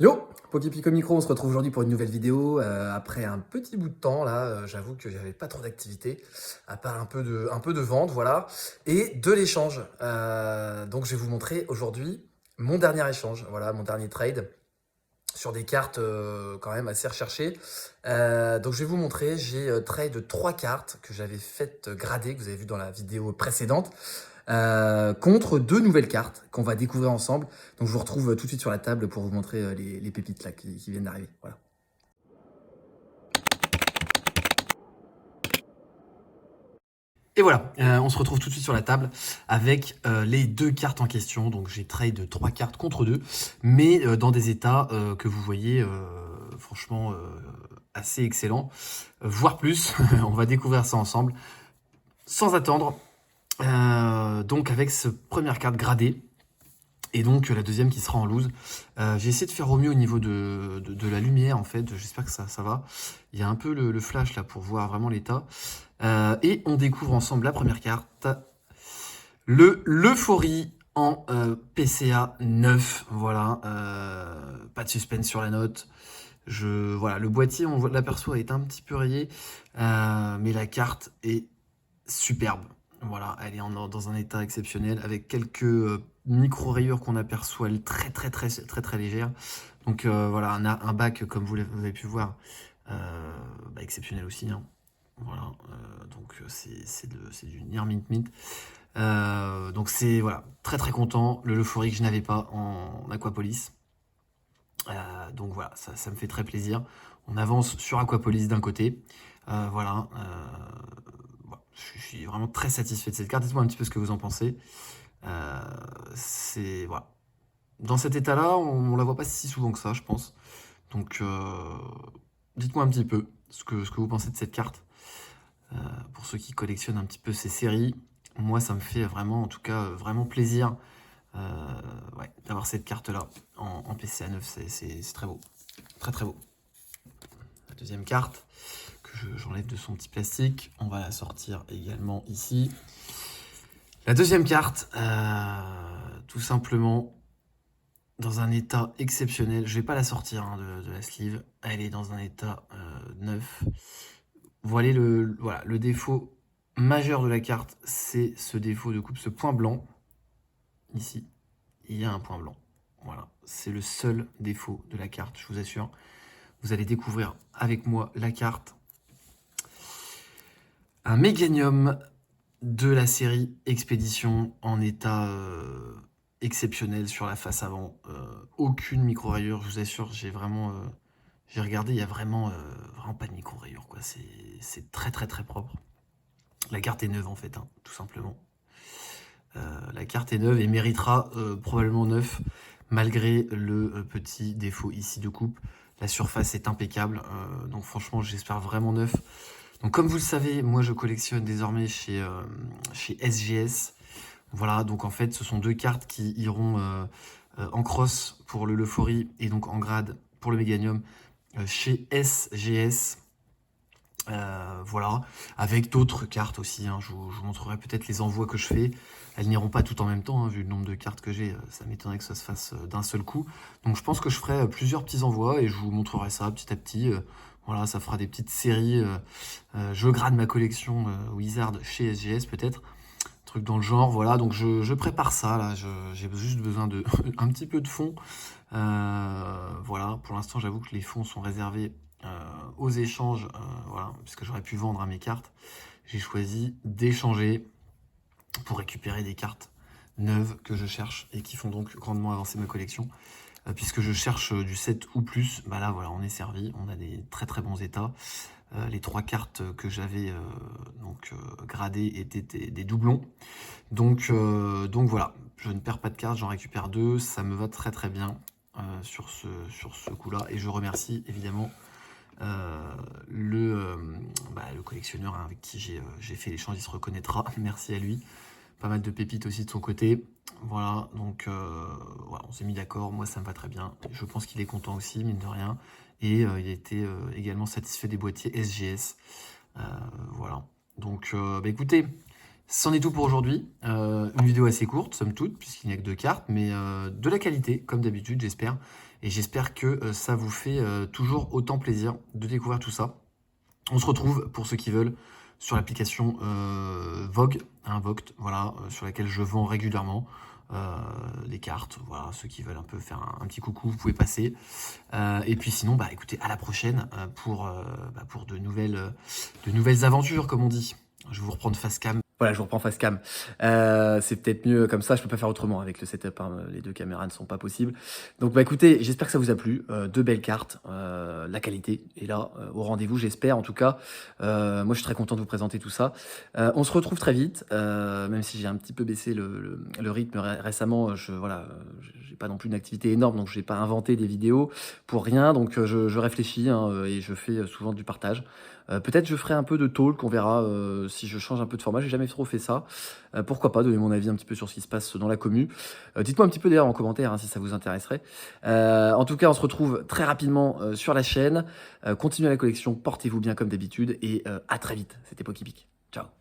Yo, Poképico Micro, on se retrouve aujourd'hui pour une nouvelle vidéo. Après un petit bout de temps, là, j'avoue que j'avais pas trop d'activité, à part un peu de vente, voilà, et de l'échange. Donc je vais vous montrer aujourd'hui mon dernier échange, voilà, mon dernier trade sur des cartes quand même assez recherchées. Donc je vais vous montrer, j'ai trade 3 cartes que j'avais faites grader, que vous avez vu dans la vidéo précédente, contre 2 nouvelles cartes qu'on va découvrir ensemble. Donc je vous retrouve tout de suite sur la table pour vous montrer les pépites là qui viennent d'arriver. Voilà. Et voilà, on se retrouve tout de suite sur la table avec les 2 cartes en question. Donc j'ai trade 3 cartes contre 2, mais dans des états que vous voyez franchement assez excellents, voire plus. On va découvrir ça ensemble. Sans attendre, donc avec cette première carte gradée, et donc la deuxième qui sera en loose. J'ai essayé de faire au mieux au niveau de la lumière en fait, j'espère que ça va. Il y a un peu le flash là pour voir vraiment l'état. Et on découvre ensemble la première carte, l'Euphorie en PCA 9, voilà, pas de suspense sur la note. Voilà, le boîtier, on l'aperçoit, est un petit peu rayé, mais la carte est superbe. Voilà, elle est dans un état exceptionnel avec quelques micro-rayures qu'on aperçoit très légères. Donc voilà, un bac, comme vous avez pu voir, exceptionnel aussi, hein. Voilà, donc c'est du Near Mint Mint. Donc c'est voilà, très content. L'euphorie que je n'avais pas en Aquapolis. Donc voilà, ça me fait très plaisir. On avance sur Aquapolis d'un côté. Voilà, je suis vraiment très satisfait de cette carte. Dites-moi un petit peu ce que vous en pensez. C'est voilà. Dans cet état-là, on la voit pas si souvent que ça, je pense. Donc, dites-moi un petit peu ce que vous pensez de cette carte. Pour ceux qui collectionnent un petit peu ces séries, moi, ça me fait vraiment, en tout cas, vraiment plaisir ouais, d'avoir cette carte-là en PCA 9. C'est très beau. Très beau. La deuxième carte, que j'enlève de son petit plastique. On va la sortir également ici. La deuxième carte, tout simplement dans un état exceptionnel. Je vais pas la sortir hein, de la sleeve. Elle est dans un état neuf. Voilà le défaut majeur de la carte, c'est ce défaut de coupe, ce point blanc. Ici, il y a un point blanc. Voilà, c'est le seul défaut de la carte, je vous assure. Vous allez découvrir avec moi la carte. Un Méganium de la série Expédition en état exceptionnel sur la face avant. Aucune micro-rayure, je vous assure, j'ai regardé, il n'y a vraiment pas de micro-rayure, quoi. C'est très propre. La carte est neuve en fait, hein, tout simplement. La carte est neuve et méritera probablement neuf, malgré le petit défaut ici de coupe. La surface est impeccable, donc franchement j'espère vraiment neuf. Donc comme vous le savez, moi je collectionne désormais chez SGS. Voilà, donc en fait ce sont 2 cartes qui iront en cross pour l'Euphorie et donc en grade pour le Méganium chez SGS. Voilà, avec d'autres cartes aussi, hein. Je vous montrerai peut-être les envois que je fais. Elles n'iront pas toutes en même temps, hein, vu le nombre de cartes que j'ai, ça m'étonnerait que ça se fasse d'un seul coup. Donc je pense que je ferai plusieurs petits envois et je vous montrerai ça petit à petit. Voilà, ça fera des petites séries. Je grade ma collection Wizard chez SGS peut-être. Truc dans le genre, voilà, donc je prépare ça, là, j'ai juste besoin de un petit peu de fonds. Voilà, pour l'instant j'avoue que les fonds sont réservés aux échanges, voilà, puisque j'aurais pu vendre à mes cartes. J'ai choisi d'échanger pour récupérer des cartes neuves que je cherche et qui font donc grandement avancer ma collection. Puisque je cherche du 7 ou plus, bah là voilà, on est servi, on a des très bons états. Les 3 cartes que j'avais gradées étaient des doublons. Donc voilà, je ne perds pas de cartes, j'en récupère 2, ça me va très bien sur ce coup-là. Et je remercie évidemment le collectionneur hein, avec qui j'ai fait l'échange, il se reconnaîtra, merci à lui. Pas mal de pépites aussi de son côté. Voilà, donc voilà, on s'est mis d'accord, moi ça me va très bien. Je pense qu'il est content aussi, mine de rien. Et il a été également satisfait des boîtiers SGS. Voilà, donc écoutez, c'en est tout pour aujourd'hui. Une vidéo assez courte, somme toute, puisqu'il n'y a que 2 cartes, mais de la qualité, comme d'habitude, j'espère. et j'espère que ça vous fait toujours autant plaisir de découvrir tout ça. On se retrouve, pour ceux qui veulent, sur l'application Vogue, Vogt, voilà, sur laquelle je vends régulièrement des cartes. Voilà, ceux qui veulent un peu faire un petit coucou, vous pouvez passer. Et puis sinon, bah écoutez, à la prochaine pour de nouvelles aventures, comme on dit. Je vais vous reprendre face cam. Voilà, je vous reprends face cam. C'est peut-être mieux comme ça, je peux pas faire autrement avec le setup, hein, les deux caméras ne sont pas possibles. Donc bah écoutez, j'espère que ça vous a plu, deux belles cartes, la qualité est là, au rendez-vous j'espère en tout cas. Moi je suis très content de vous présenter tout ça. On se retrouve très vite, même si j'ai un petit peu baissé le rythme récemment, voilà, j'ai pas non plus une activité énorme, donc j'ai pas inventé des vidéos pour rien, donc je réfléchis hein, et je fais souvent du partage. Peut-être je ferai un peu de talk, on verra si je change un peu de format, j'ai jamais trop fait ça. Pourquoi pas, donner mon avis un petit peu sur ce qui se passe dans la commu. Dites-moi un petit peu d'ailleurs en commentaire hein, si ça vous intéresserait. En tout cas, on se retrouve très rapidement sur la chaîne. Continuez la collection, portez-vous bien comme d'habitude et à très vite. C'était Pokipic. Ciao.